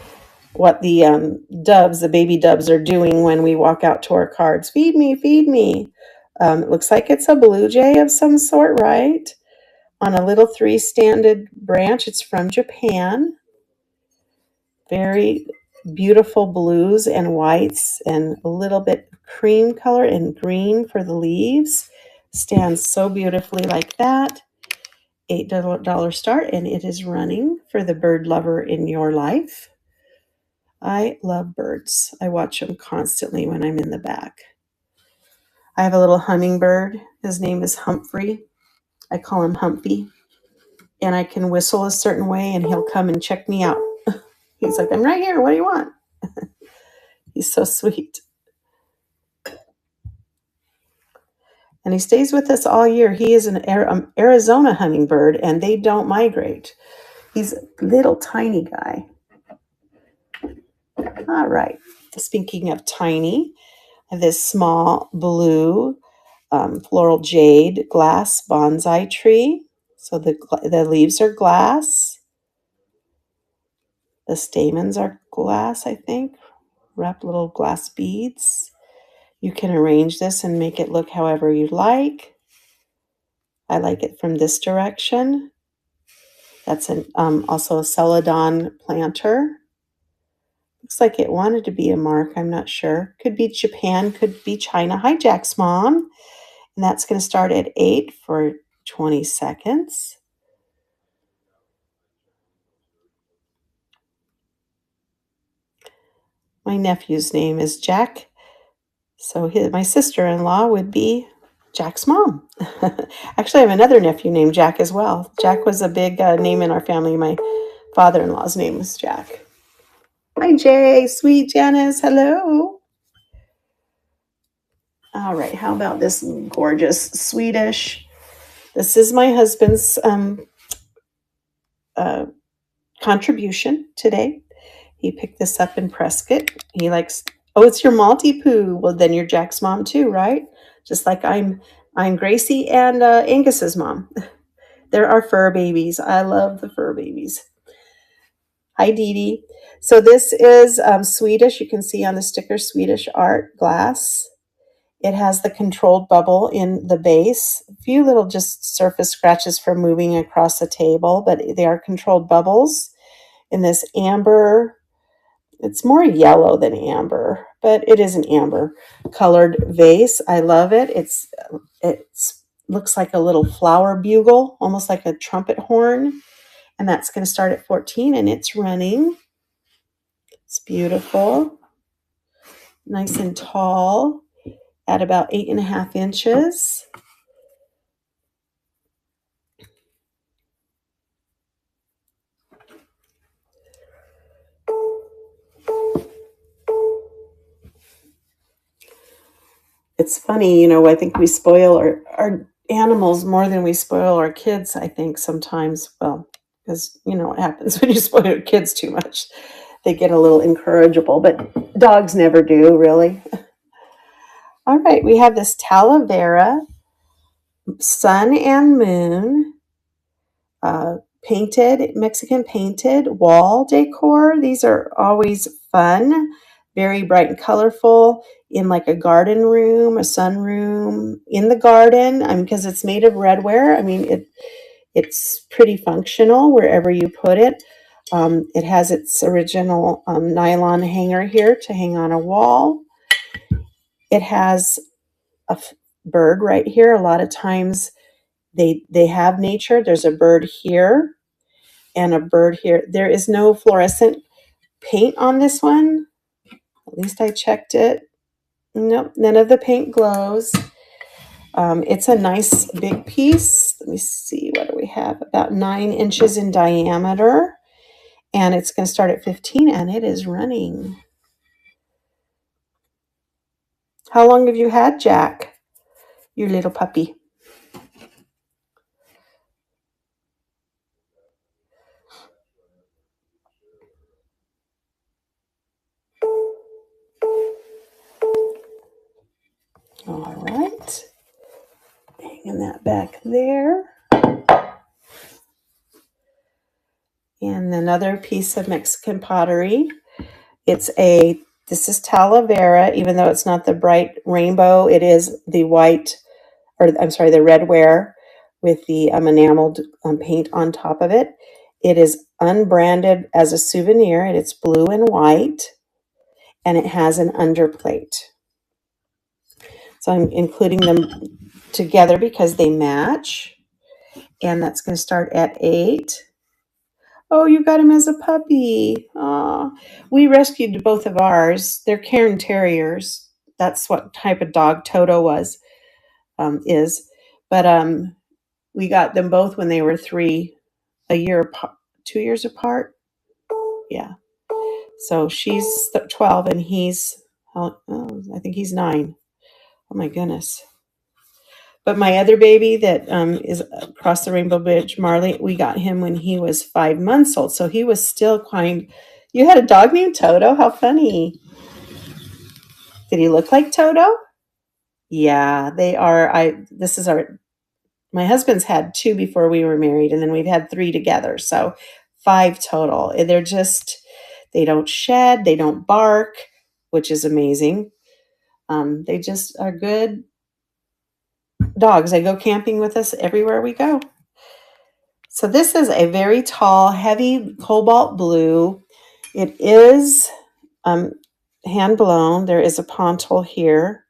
what the the baby doves are doing when we walk out to our cards. Feed me, feed me. It looks like it's a blue jay of some sort, right? On a little 3-standed branch. It's from Japan. Very beautiful blues and whites and a little bit cream color and green for the leaves. Stands so beautifully like that. $8 start, and it is running for the bird lover in your life. I love birds. I watch them constantly when I'm in the back. I have a little hummingbird. His name is Humphrey. I call him Humpy. And I can whistle a certain way and he'll come and check me out. He's like, I'm right here. What do you want? He's so sweet. And he stays with us all year. He is an Arizona hummingbird, and they don't migrate. He's a little tiny guy. All right. Speaking of tiny, I have this small blue floral jade glass bonsai tree. So the leaves are glass. The stamens are glass, I think. Wrap little glass beads. You can arrange this and make it look however you like. I like it from this direction. That's also a celadon planter. Looks like it wanted to be a mark. I'm not sure. Could be Japan, could be China. Hi, Jack's mom. And that's going to start at 8 for 20 seconds. My nephew's name is Jack. So my sister-in-law would be Jack's mom. Actually, I have another nephew named Jack as well. Jack was a big name in our family. My father-in-law's name was Jack. Hi, Jay. Sweet Janice. Hello. All right. How about this gorgeous Swedish? This is my husband's contribution today. He picked this up in Prescott. He likes, oh, it's your Maltipoo. Well, then you're Jack's mom too, right? Just like I'm Gracie and Angus's mom. They're our fur babies. I love the fur babies. Hi, Dee Dee. So this is Swedish. You can see on the sticker, Swedish art glass. It has the controlled bubble in the base. A few little just surface scratches from moving across the table, but they are controlled bubbles in this amber. It's more yellow than amber, but it is an amber colored vase. I love it. It looks like a little flower bugle, almost like a trumpet horn. And that's going to start at 14, and it's running. It's beautiful. Nice and tall at about 8.5 inches. It's funny, I think we spoil our animals more than we spoil our kids, I think sometimes. Well, because what happens when you spoil your kids too much. They get a little incorrigible, but dogs never do, really. All right, we have this Talavera sun and moon Mexican painted wall decor. These are always fun, very bright and colorful in like a garden room, a sunroom, in the garden. Because it's made of redware. It's pretty functional wherever you put it. It has its original nylon hanger here to hang on a wall. It has a bird right here. A lot of times they have nature. There's a bird here and a bird here. There is no fluorescent paint on this one. At least I checked it. Nope, none of the paint glows. It's a nice big piece. Let me see, what do we have? About 9 inches in diameter. And it's going to start at 15 and it is running. How long have you had Jack, your little puppy? All right. Hanging that back there. And another piece of Mexican pottery. This is Talavera, even though it's not the bright rainbow, it is the white, or I'm sorry, the red ware with the enameled paint on top of it. It is unbranded as a souvenir, and it's blue and white, and it has an underplate. So I'm including them together because they match, and that's going to start at 8. Oh, you got him as a puppy. Aw. We rescued both of ours. They're Cairn Terriers. That's what type of dog Toto is. But we got them both when they were 3, a year apart, 2 years apart. Yeah. So she's 12 and he's, I think he's 9. Oh my goodness. But my other baby that is across the Rainbow Bridge, Marley, we got him when he was 5 months old. So he was still quite. You had a dog named Toto? How funny. Did he look like Toto? Yeah, they are. My husband's had 2 before we were married, and then we've had 3 together. So 5 total. They don't shed, they don't bark, which is amazing. They just are good dogs. They go camping with us everywhere we go. So this is a very tall, heavy cobalt blue. It is hand blown. There is a pontil here.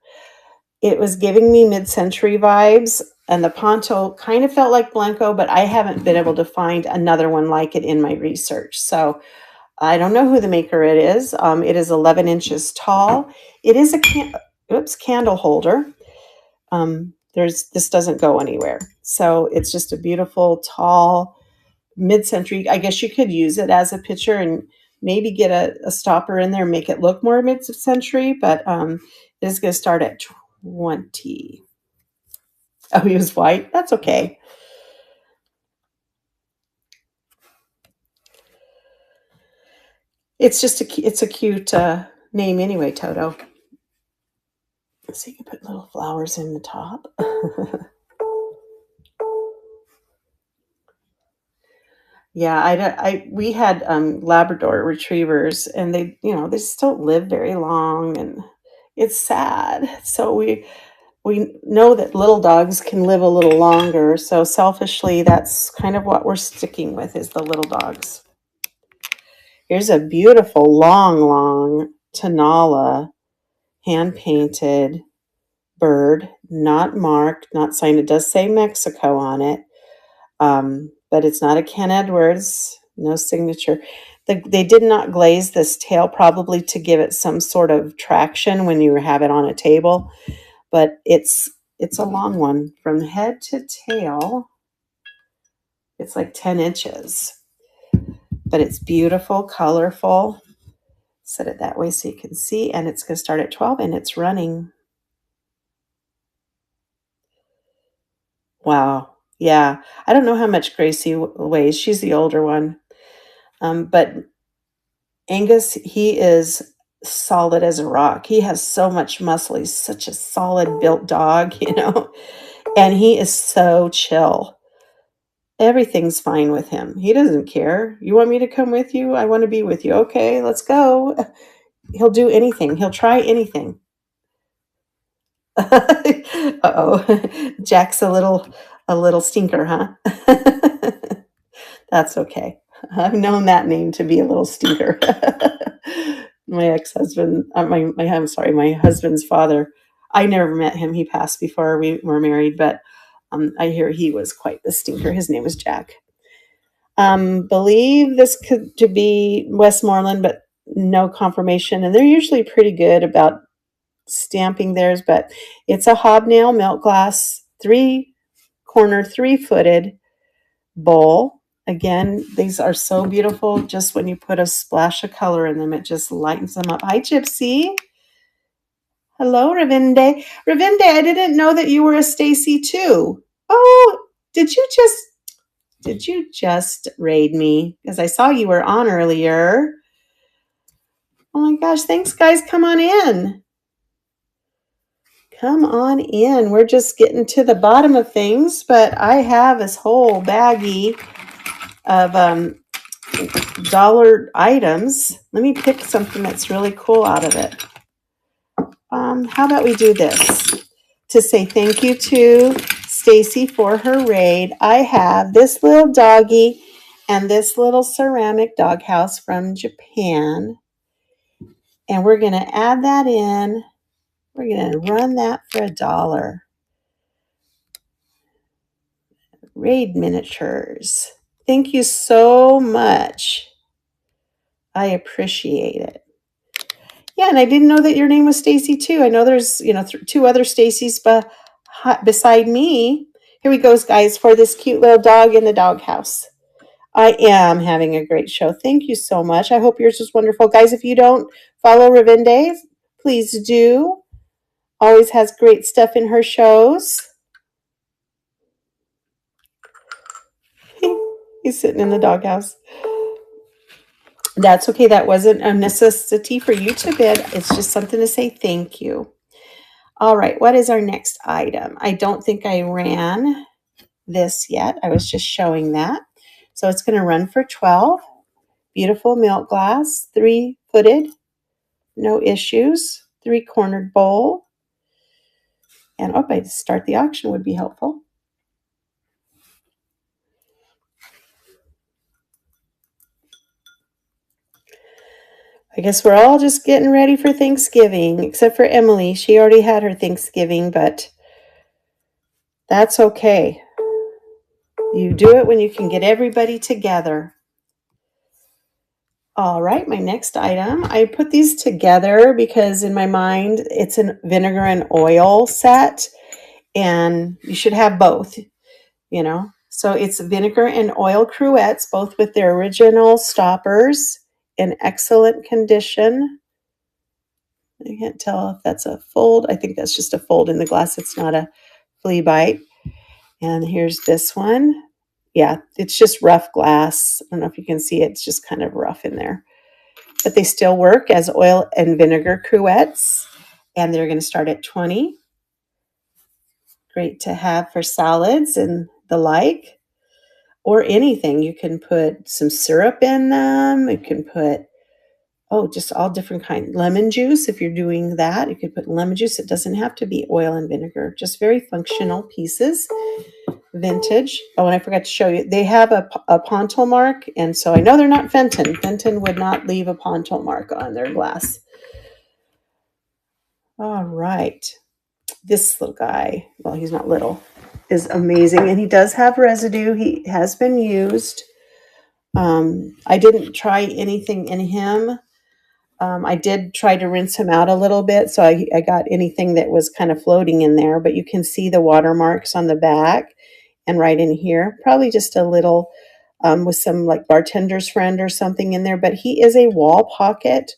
It was giving me mid-century vibes, and the pontil kind of felt like Blanco, but I haven't been able to find another one like it in my research. So I don't know who the maker it is. It is 11 inches tall. It is a candle holder. This doesn't go anywhere. So it's just a beautiful, tall, mid-century. I guess you could use it as a picture and maybe get a stopper in there and make it look more mid-century, but it is going to start at 20. Oh, he was white? That's okay. It's a cute name anyway, Toto. So you can put little flowers in the top. Yeah, we had Labrador retrievers, and they just don't live very long, and it's sad. So we know that little dogs can live a little longer. So selfishly, that's kind of what we're sticking with, is the little dogs. Here's a beautiful long Tonala hand painted bird, not marked, not signed. It does say Mexico on it. But it's not a Ken Edwards, no signature. They did not glaze this tail, probably to give it some sort of traction when you have it on a table. But it's a long one. From head to tail, it's like 10 inches. But it's beautiful, colorful. Set it that way so you can see. And it's going to start at 12, and it's running. Wow. Yeah, I don't know how much Gracie weighs. She's the older one. But Angus, he is solid as a rock. He has so much muscle. He's such a solid built dog, and he is so chill. Everything's fine with him. He doesn't care. You want me to come with you? I want to be with you. Okay, let's go. He'll do anything. He'll try anything. Uh-oh. Jack's a little stinker, huh? That's okay. I've known that name to be a little stinker. My ex-husband, my husband's father I never met him. He passed before we were married, but I hear he was quite the stinker. His name was Jack. Believe this could to be Westmoreland, but no confirmation. And they're usually pretty good about stamping theirs, but it's a hobnail milk glass, 3-corner, 3-footed bowl. Again, these are so beautiful. Just when you put a splash of color in them, it just lightens them up. Hi, Gypsy. Hello, Ravinde. Ravinde, I didn't know that you were a Stacy too. Oh, did you just raid me? Because I saw you were on earlier. Oh my gosh, thanks guys. Come on in. Come on in. We're just getting to the bottom of things, but I have this whole baggie of dollar items. Let me pick something that's really cool out of it. How about we do this? To say thank you to Stacy for her raid, I have this little doggy and this little ceramic doghouse from Japan. And we're going to add that in. We're going to run that for $1. Raid miniatures. Thank you so much. I appreciate it. Yeah, and I didn't know that your name was Stacy too. I know there's, 2 other Stacys beside me. Here we go, guys, for this cute little dog in the doghouse. I am having a great show. Thank you so much. I hope yours was wonderful. Guys, if you don't follow Ravinde, please do. Always has great stuff in her shows. He's sitting in the doghouse. That's okay. That wasn't a necessity for you to bid. It's just something to say thank you. All right. What is our next item? I don't think I ran this yet. I was just showing that. So it's going to run for $12. Beautiful milk glass, 3-footed, no issues, 3-cornered bowl. And I'd start the auction would be helpful. I guess we're all just getting ready for Thanksgiving, except for Emily. She already had her Thanksgiving, but that's okay. You do it when you can get everybody together. All right, my next item. I put these together because in my mind, it's a vinegar and oil set, and you should have both, So it's vinegar and oil cruettes, both with their original stoppers in excellent condition. I can't tell if that's a fold. I think that's just a fold in the glass. It's not a flea bite. And here's this one. Yeah, it's just rough glass. I don't know if you can see it. It's just kind of rough in there. But they still work as oil and vinegar cruettes. And they're going to start at $20. Great to have for salads and the like. Or anything. You can put some syrup in them. You can put, just all different kinds. Lemon juice, if you're doing that. You could put lemon juice. It doesn't have to be oil and vinegar. Just very functional pieces. Vintage. Oh, and I forgot to show you. They have a Ponto mark, and so I know they're not Fenton. Fenton would not leave a Ponto mark on their glass. All right. This little guy, well, he's not little, is amazing, and he does have residue. He has been used. I didn't try anything in him. I did try to rinse him out a little bit, so I got anything that was kind of floating in there, but you can see the watermarks on the back and right in here. Probably just a little with some like bartender's friend or something in there, but he is a wall pocket.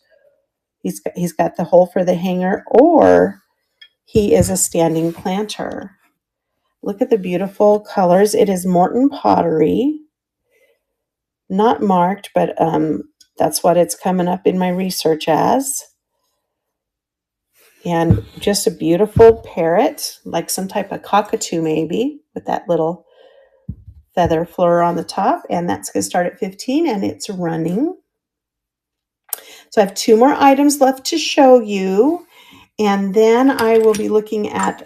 He's got the hole for the hanger, or he is a standing planter. Look at the beautiful colors. It is Morton pottery. Not marked, but that's what it's coming up in my research as. And just a beautiful parrot, like some type of cockatoo maybe, with that little feather fleur on the top. And that's going to start at $15, and it's running. So I have 2 more items left to show you. And then I will be looking at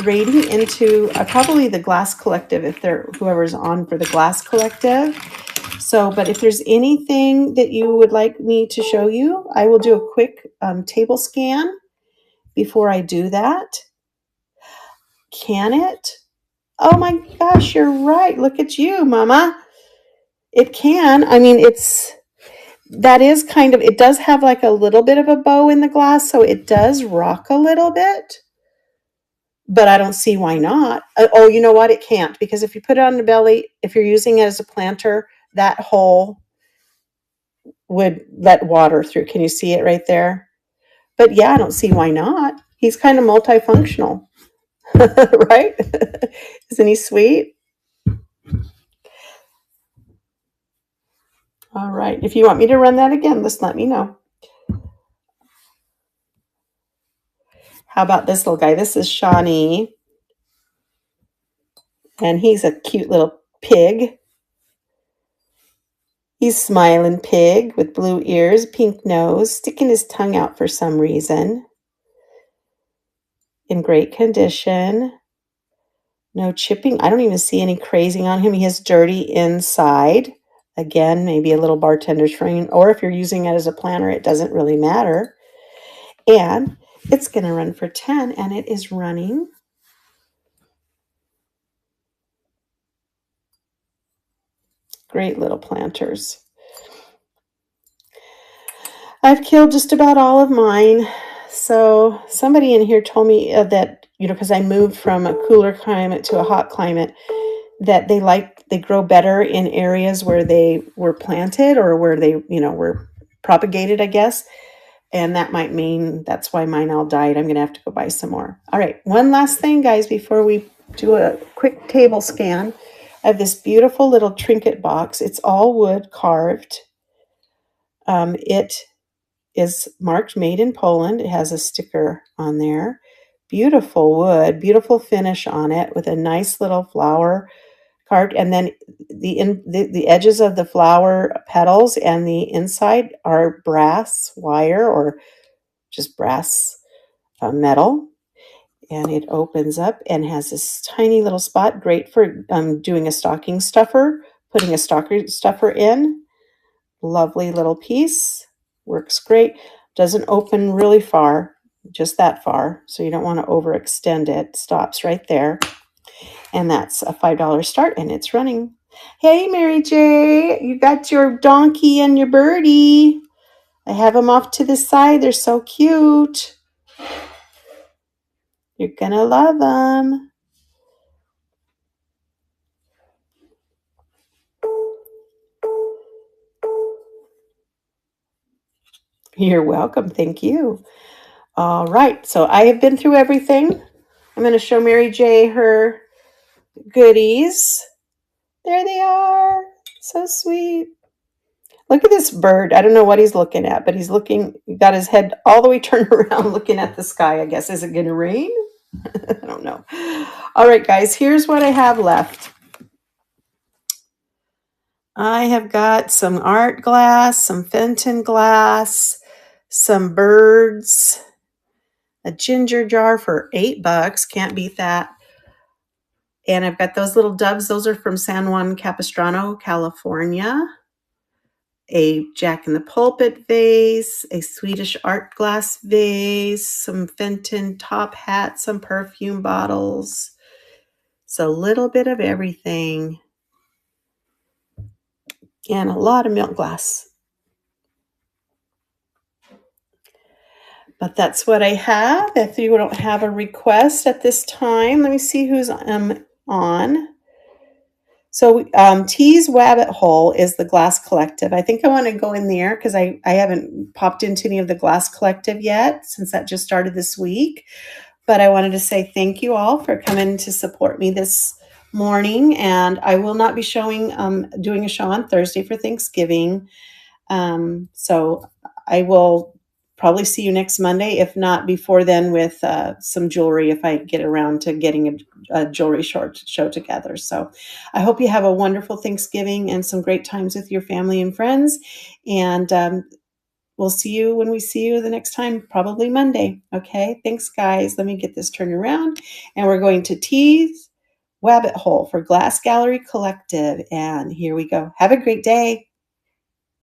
raiding into probably the Glass Collective, if whoever's on for the Glass Collective. So, but if there's anything that you would like me to show you, I will do a quick table scan, before I do that? Can it? Oh my gosh, you're right. Look at you, Mama. It can. I mean, that is kind of, it does have like a little bit of a bow in the glass, so it does rock a little bit, but I don't see why not. Oh, you know what? It can't, because if you put it on the belly, if you're using it as a planter, that hole would let water through. Can you see it right there? But yeah, I don't see why not. He's kind of multifunctional, right? Isn't he sweet? All right. If you want me to run that again, just let me know. How about this little guy? This is Shawnee, and he's a cute little pig. He's smiling pig with blue ears, pink nose, sticking his tongue out for some reason. In great condition. No chipping. I don't even see any crazing on him. He has dirty inside. Again, maybe a little bartender's frame, or if you're using it as a planter, it doesn't really matter. And it's going to run for 10, and it is running. Great little planters. I've killed just about all of mine. So somebody in here told me that, because I moved from a cooler climate to a hot climate, that they grow better in areas where they were planted, or where they, were propagated, I guess. And that might mean that's why mine all died. I'm going to have to go buy some more. All right. One last thing, guys, before we do a quick table scan. I have this beautiful little trinket box. It's all wood carved. It is marked made in Poland. It has a sticker on there. Beautiful wood, beautiful finish on it, with a nice little flower carved. And then the edges of the flower petals and the inside are brass wire, or just brass metal. And it opens up and has this tiny little spot, great for doing a stocking stuffer, putting a stocking stuffer in. Lovely little piece, works great. Doesn't open really far, just that far, so you don't want to overextend it. Stops right there. And that's a $5 start, and it's running. Hey, Mary J, you got your donkey and your birdie. I have them off to the side. They're so cute. You're gonna love them. You're welcome. Thank you. All right. So I have been through everything. I'm going to show Mary J her goodies. There they are. So sweet. Look at this bird. I don't know what he's looking at, but he got his head all the way turned around looking at the sky, I guess. Is it going to rain? I don't know. All right, guys, here's what I have left. I have got some art glass, some Fenton glass, some birds, a ginger jar for $8. Can't beat that. And I've got those little doves. Those are from San Juan Capistrano, California. A Jack in the Pulpit vase, a Swedish art glass vase, some Fenton top hats, some perfume bottles. So a little bit of everything. And a lot of milk glass. But that's what I have. If you don't have a request at this time, let me see who's on. So T's Wabbit Hole is the Glass Collective. I think I want to go in there because I haven't popped into any of the Glass Collective yet, since that just started this week. But I wanted to say thank you all for coming to support me this morning. And I will not be doing a show on Thursday for Thanksgiving. So I will probably see you next Monday, if not before then, with some jewelry, if I get around to getting a jewelry show together. So I hope you have a wonderful Thanksgiving and some great times with your family and friends. And we'll see you when we see you the next time, probably Monday. Okay, thanks, guys. Let me get this turned around. And we're going to T's Wabbit Hole for Glass Gallery Collective. And here we go. Have a great day.